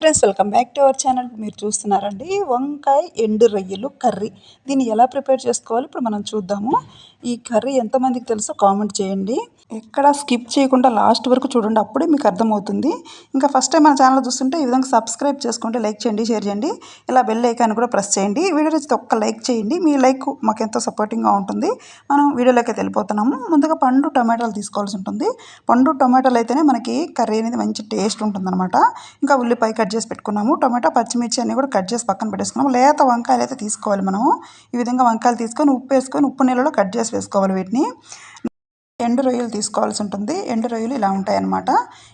Friends welcome back to our channel. మీరు చూస్తున్నారండి వంకాయ ఎండు రొయ్యలు కర్రీ. దీన్ని ఎలా ప్రిపేర్ చేసుకోవాలి ఇప్పుడు మనం చూద్దాము. ఈ కర్రీ ఎంతమందికి తెలుసో కామెంట్ చేయండి. ఎక్కడ స్కిప్ చేయకుండా లాస్ట్ వరకు చూడండి, అప్పుడే మీకు అర్థమవుతుంది. ఇంకా ఫస్ట్ టైం మన ఛానల్ చూస్తుంటే ఈ విధంగా సబ్స్క్రైబ్ చేసుకోండి, లైక్ చేయండి, షేర్ చేయండి, ఇలా బెల్ ఐకాన్ కూడా ప్రెస్ చేయండి. వీడియో నచ్చితే ఒక్క లైక్ చేయండి, మీ లైక్ మాకు ఎంతో సపోర్టింగ్గా ఉంటుంది. మనం వీడియోలోకి వెళ్ళిపోతున్నాము. ముందుగా పండు టమాటాలు తీసుకోవాల్సి ఉంటుంది. పండు టమాటాలు అయితేనే మనకి కర్రీ అనేది మంచి టేస్ట్ ఉంటుందన్నమాట. ఇంకా ఉల్లిపాయ కట్ చేసి పెట్టుకున్నాము, టమాటా పచ్చిమిర్చి అన్నీ కూడా కట్ చేసి పక్కన పెట్టేసుకున్నాము. లేత వంకాయలు అయితే తీసుకోవాలి మనము. ఈ విధంగా వంకాయలు తీసుకొని ఉప్పు వేసుకొని ఉప్పు నీళ్ళలో కట్ చేసి వేసుకోవాలి వీటిని. ఎండు రొయ్యలు తీసుకోవాల్సి ఉంటుంది. ఎండు రొయ్యలు ఇలా ఉంటాయన్నమాట.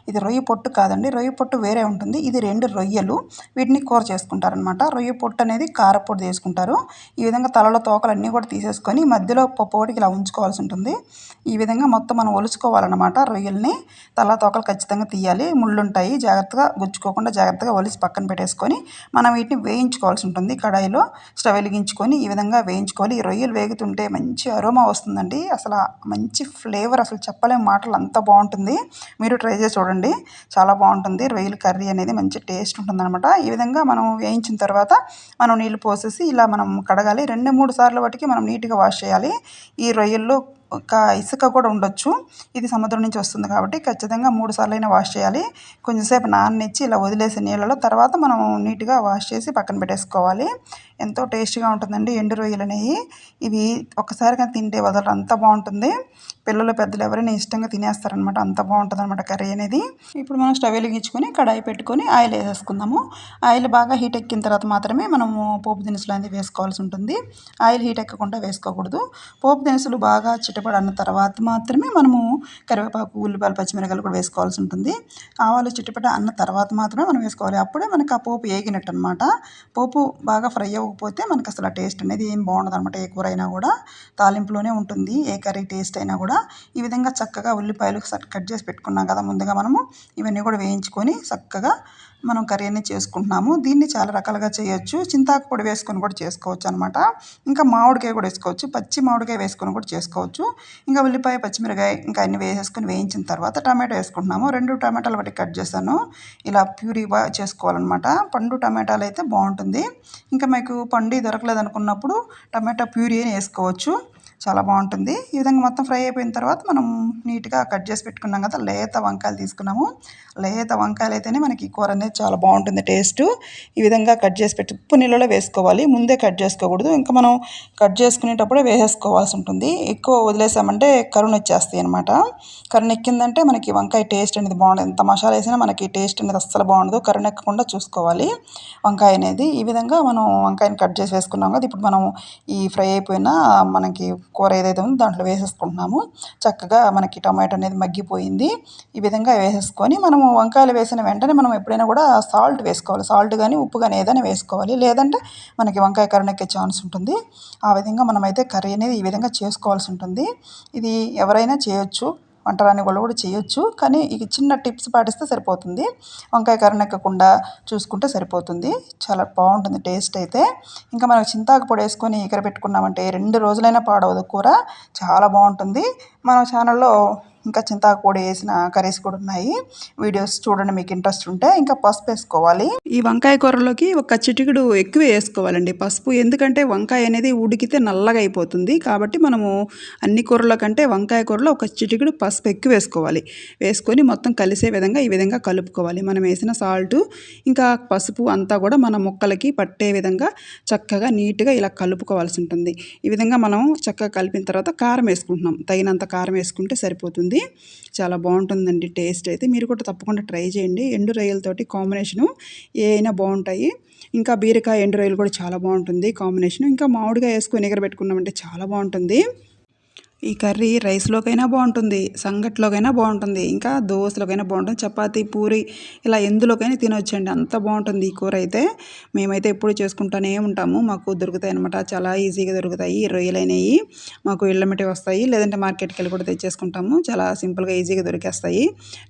ఇది రొయ్య పొట్టు కాదండి, రొయ్య పొట్టు వేరే ఉంటుంది. ఇది రెండు రొయ్యలు, వీటిని కూర చేసుకుంటారనమాట. రొయ్య పొట్టు అనేది కారపొడి చేసుకుంటారు. ఈ విధంగా తలలో తోకలు అన్నీ కూడా తీసేసుకొని మధ్యలో పోటీకి ఇలా ఉంచుకోవాల్సి ఉంటుంది. ఈ విధంగా మొత్తం మనం ఒలుచుకోవాలన్నమాట. రొయ్యల్ని తల తోకలు ఖచ్చితంగా తీయాలి, ముళ్ళు ఉంటాయి, జాగ్రత్తగా గుచ్చుకోకుండా జాగ్రత్తగా ఒలిసి పక్కన పెట్టేసుకొని మనం వీటిని వేయించుకోవాల్సి ఉంటుంది. కడాయిలో స్టవ్ వెలిగించుకొని ఈ విధంగా వేయించుకోవాలి. ఈ రొయ్యలు వేగుతుంటే మంచి అరోమా వస్తుందండి. అసలు మంచి ఫ్లేవర్, అసలు చెప్పలేము మాటలు, అంత బాగుంటుంది. మీరు ట్రై చేసి చూడండి, చాలా బాగుంటుంది. రొయ్యల కర్రీ అనేది మంచి టేస్ట్ ఉంటుందన్నమాట. ఈ విధంగా మనం వేయించిన తర్వాత మనం నీళ్ళు పోసేసి ఇలా మనం కడగాలి. 2-3 సార్లు వాటికి మనం నీట్గా వాష్ చేయాలి. ఈ రొయ్యల్లో ఒక ఇసుక కూడా ఉండొచ్చు, ఇది సముద్రం నుంచి వస్తుంది కాబట్టి ఖచ్చితంగా 3 సార్లు అయినా వాష్ చేయాలి. కొంచెంసేపు నాననిచ్చి ఇలా వదిలేసి నీళ్ళలో తర్వాత మనం నీట్గా వాష్ చేసి పక్కన పెట్టేసుకోవాలి. ఎంతో టేస్టీగా ఉంటుందండి ఎండు రొయ్యలు అనేవి. ఇవి ఒక్కసారిగా తింటే వదలరు, అంత బాగుంటుంది. పిల్లలు పెద్దలు ఎవరైనా ఇష్టంగా తినేస్తారనమాట, అంత బాగుంటుంది అనమాట కర్రీ అనేది. ఇప్పుడు మనం స్టవ్ వెలిగించుకొని కడాయి పెట్టుకొని ఆయిల్ వేసేసుకుందాము. ఆయిల్ బాగా హీట్ ఎక్కిన తర్వాత మాత్రమే మనము పోపు దినుసులు అనేది వేసుకోవాల్సి ఉంటుంది. ఆయిల్ హీట్ ఎక్కకుండా వేసుకోకూడదు. పోపు దినుసులు బాగా చిటపడి అన్న తర్వాత మాత్రమే మనము కరివేపాకు, ఉల్లిపాయలు, పచ్చిమిరకాయలు కూడా వేసుకోవాల్సి ఉంటుంది. ఆవాలు చిటపట అన్న తర్వాత మాత్రమే మనం వేసుకోవాలి, అప్పుడే మనకు ఆ పోపు వేగినట్టు అనమాట. పోపు బాగా ఫ్రై అవ్వకపోతే మనకు అసలు ఆ టేస్ట్ అనేది ఏం బాగుండదు అనమాట. ఏ కూర అయినా కూడా తాలింపులోనే ఉంటుంది, ఏ కర్రీ టేస్ట్ అయినా కూడా. ఈ విధంగా చక్కగా ఉల్లిపాయలు కట్ చేసి పెట్టుకున్నాం కదా ముందుగా మనము, ఇవన్నీ కూడా వేయించుకొని చక్కగా మనం కర్రీ అనేది చేసుకుంటున్నాము. దీన్ని చాలా రకాలుగా చేయొచ్చు. చింతాకు పొడి వేసుకొని కూడా చేసుకోవచ్చు అనమాట. ఇంకా మామిడికాయ కూడా వేసుకోవచ్చు, పచ్చి మామిడికాయ వేసుకొని కూడా చేసుకోవచ్చు. ఇంకా ఉల్లిపాయ, పచ్చిమిరకాయ ఇంకా అన్ని వేసేసుకొని వేయించిన తర్వాత టమాటో వేసుకుంటున్నాము. 2 టమాటాలు బట్టి కట్ చేశాను. ఇలా ప్యూరీ చేసుకోవాలన్నమాట. పండు టమాటాలు అయితే బాగుంటుంది. ఇంకా మీకు పండు దొరకలేదు అనుకున్నప్పుడు టమాటా ప్యూరీ అని వేసుకోవచ్చు, చాలా బాగుంటుంది. ఈ విధంగా మొత్తం ఫ్రై అయిపోయిన తర్వాత మనం నీట్గా కట్ చేసి పెట్టుకున్నాం కదా లేత వంకాయలు తీసుకున్నాము. లేత వంకాయలు అయితేనే మనకి కూర అనేది చాలా బాగుంటుంది టేస్ట్. ఈ విధంగా కట్ చేసి పెట్టి ఉప్పు నీళ్ళలో వేసుకోవాలి, ముందే కట్ చేసుకోకూడదు. ఇంకా మనం కట్ చేసుకునేటప్పుడే వేసేసుకోవాల్సి ఉంటుంది. ఎక్కువ వదిలేసామంటే కరుణ వచ్చేస్తాయి అనమాట. కరుణ ఎక్కిందంటే మనకి వంకాయ టేస్ట్ అనేది బాగుండదు. ఎంత మసాలా వేసినా మనకి టేస్ట్ అనేది అస్సలు బాగుండదు. కరుణ ఎక్కకుండా చూసుకోవాలి వంకాయ అనేది. ఈ విధంగా మనం వంకాయని కట్ చేసి వేసుకున్నాం కదా, ఇప్పుడు మనం ఈ ఫ్రై అయిపోయిన మనకి కూర ఏదైతే ఉందో దాంట్లో వేసేసుకుంటున్నాము. చక్కగా మనకి టమాటో అనేది మగ్గిపోయింది. ఈ విధంగా వేసేసుకొని మనము వంకాయలు వేసిన వెంటనే మనం ఎప్పుడైనా కూడా సాల్ట్ వేసుకోవాలి. సాల్ట్ కానీ ఉప్పు కానీ ఏదైనా వేసుకోవాలి, లేదంటే మనకి వంకాయ కరుణెక్కే ఛాన్స్ ఉంటుంది. ఆ విధంగా మనమైతే కర్రీ అనేది ఈ విధంగా చేసుకోవాల్సి ఉంటుంది. ఇది ఎవరైనా చేయొచ్చు, వంట రాని వాళ్ళు కూడా చేయొచ్చు, కానీ ఈ చిన్న టిప్స్ పాటిస్తే సరిపోతుంది. వంకాయ కరుణెక్కకుండా చూసుకుంటే సరిపోతుంది, చాలా బాగుంటుంది టేస్ట్ అయితే. ఇంకా మనం చింతాకు పొడి వేసుకొని ఎకర పెట్టుకున్నామంటే 2 రోజులైనా పాడవదు కూర, చాలా బాగుంటుంది. మన ఛానల్లో ఇంకా చింతాకు పొడి వేసిన కర్రీస్ కూడా ఉన్నాయి, వీడియోస్ చూడండి మీకు ఇంట్రెస్ట్ ఉంటే. ఇంకా పసుపు వేసుకోవాలి. ఈ వంకాయ కూరలోకి ఒక చిటికెడు ఎక్కువ వేసుకోవాలండి పసుపు, ఎందుకంటే వంకాయ అనేది ఉడికితే నల్లగా అయిపోతుంది. కాబట్టి మనము అన్ని కూరల కంటే వంకాయ కూరలో ఒక చిటికెడు పసుపు ఎక్కువ వేసుకోవాలి. వేసుకొని మొత్తం కలిసే విధంగా ఈ విధంగా కలుపుకోవాలి. మనం వేసిన సాల్ట్ ఇంకా పసుపు అంతా కూడా మన ముక్కలకి పట్టే విధంగా చక్కగా నీట్గా ఇలా కలుపుకోవాల్సి ఉంటుంది. ఈ విధంగా మనం చక్కగా కలిపిన తర్వాత కారం వేసుకుంటున్నాం, తగినంత కారం వేసుకుంటే సరిపోతుంది. చాలా బాగుంటుందండి టేస్ట్ అయితే. మీరు కూడా తప్పకుండా ట్రై చేయండి. ఎండు రొయ్యలతోటి కాంబినేషను ఏ అయినా బాగుంటాయి. ఇంకా బీరకాయ ఎండు రొయ్యలు కూడా చాలా బాగుంటుంది కాంబినేషన్. ఇంకా మామిడికాయ వేసుకొని ఎగరబెట్టుకున్నామంటే చాలా బాగుంటుంది. ఈ కర్రీ రైస్లోకైనా బాగుంటుంది, సంగట్లోకైనా బాగుంటుంది, ఇంకా దోశలోకైనా బాగుంటుంది, చపాతీ, పూరి ఇలా ఎందులోకైనా తినొచ్చండి, అంత బాగుంటుంది ఈ కూర అయితే. మేమైతే ఎప్పుడు చేసుకుంటూనే ఉంటాము, మాకు దొరుకుతాయి అనమాట, చాలా ఈజీగా దొరుకుతాయి ఈ రొయ్యలైనవి. మాకు ఇళ్ళమ్మటే వస్తాయి, లేదంటే మార్కెట్కి వెళ్ళి కూడా తెచ్చేసుకుంటాము. చాలా సింపుల్గా ఈజీగా దొరికేస్తాయి.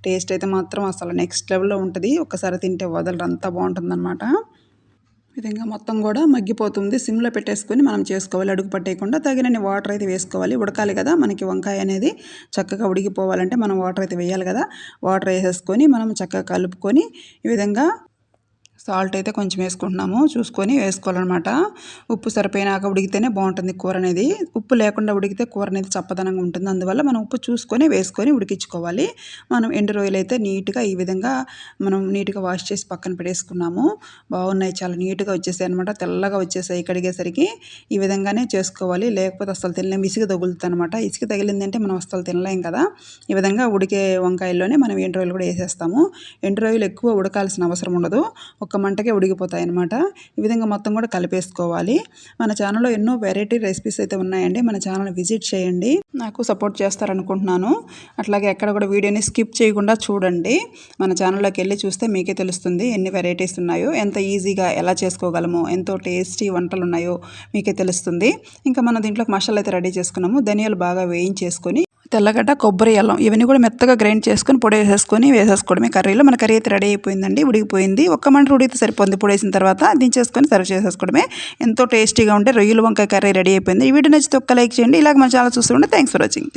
టేస్ట్ అయితే మాత్రం అసలు నెక్స్ట్ లెవెల్లో ఉంటుంది, ఒక్కసారి తింటే వదలరు, అంత బాగుంటుందన్నమాట. విధంగా మొత్తం కూడా మగ్గిపోతుంది. సిమ్లో పెట్టేసుకొని మనం చేసుకోవాలి, అడుగు పట్టేయకుండా. తగినన్ని వాటర్ అయితే వేసుకోవాలి, ఉడకాలి కదా మనకి వంకాయ అనేది. చక్కగా ఉడికిపోవాలంటే మనం వాటర్ అయితే వేయాలి కదా. వాటర్ వేసేసుకొని మనం చక్కగా కలుపుకొని ఈ విధంగా సాల్ట్ అయితే కొంచెం వేసుకుంటున్నాము, చూసుకొని వేసుకోవాలన్నమాట. ఉప్పు సరిపోయినాక ఉడికితేనే బాగుంటుంది కూర అనేది. ఉప్పు లేకుండా ఉడికితే కూర అనేది చప్పదనంగా ఉంటుంది. అందువల్ల మనం ఉప్పు చూసుకొని వేసుకొని ఉడికించుకోవాలి. మనం ఎండు రొయ్యలు అయితే నీట్గా ఈ విధంగా మనం నీట్గా వాష్ చేసి పక్కన పెట్టేసుకున్నాము. బాగున్నాయి, చాలా నీట్గా వచ్చేసాయి అనమాట. తెల్లగా వచ్చేసాయి కడిగేసరికి. ఈ విధంగానే చేసుకోవాలి, లేకపోతే అసలు తినలేం, ఇసుక తగులుతుంది అనమాట. ఇసుక తగిలిందంటే మనం అసలు తినలేం కదా. ఈ విధంగా ఉడికే వంకాయల్లోనే మనం ఎండు రొయ్యలు కూడా వేసేస్తాము. ఎండు రొయ్యలు ఎక్కువ ఉడకాల్సిన అవసరం ఉండదు, ఒక్క మంటకే ఉడికిపోతాయి అన్నమాట. ఈ విధంగా మొత్తం కూడా కలిపేసుకోవాలి. మన ఛానల్లో ఎన్నో వెరైటీ రెసిపీస్ అయితే ఉన్నాయండి. మన ఛానల్ విజిట్ చేయండి, నాకు సపోర్ట్ చేస్తారనుకుంటున్నాను. అట్లాగే ఎక్కడ కూడా వీడియోని స్కిప్ చేయకుండా చూడండి. మన ఛానల్లోకి వెళ్ళి చూస్తే మీకే తెలుస్తుంది ఎన్ని వెరైటీస్ ఉన్నాయో, ఎంత ఈజీగా ఎలా చేసుకోగలమో, ఎంతో టేస్టీ వంటలు ఉన్నాయో మీకే తెలుస్తుంది. ఇంకా మనం దీంట్లోకి మసాలా అయితే రెడీ చేసుకున్నాము. ధనియాలు బాగా వేయించేసుకొని, తెల్లగడ్డ, కొబ్బరి, అల్లం ఇవన్నీ కూడా మెత్తగా గ్రైండ్ చేసుకొని పొడి వేసేసుకోవడమే కర్రీలో. మన కర్రీ అయితే రెడీ అయిపోయిందండి, ఉడికిపోయింది. ఒక్క మంట ఉడికితే సరిపోతుంది. పొడి వేసిన తర్వాత దించేసుకొని సర్వ్ చేసేసుకోవడమే. ఎంతో టేస్టీగా ఉంటే రొయ్యల వంకాయ కర్రీ రెడీ అయిపోయింది. ఈ వీడియో నచ్చితే ఒక్క లైక్ చేయండి. ఇలాగ మన ఛానల్ చూస్తుంటే థ్యాంక్స్ ఫర్ వాచింగ్.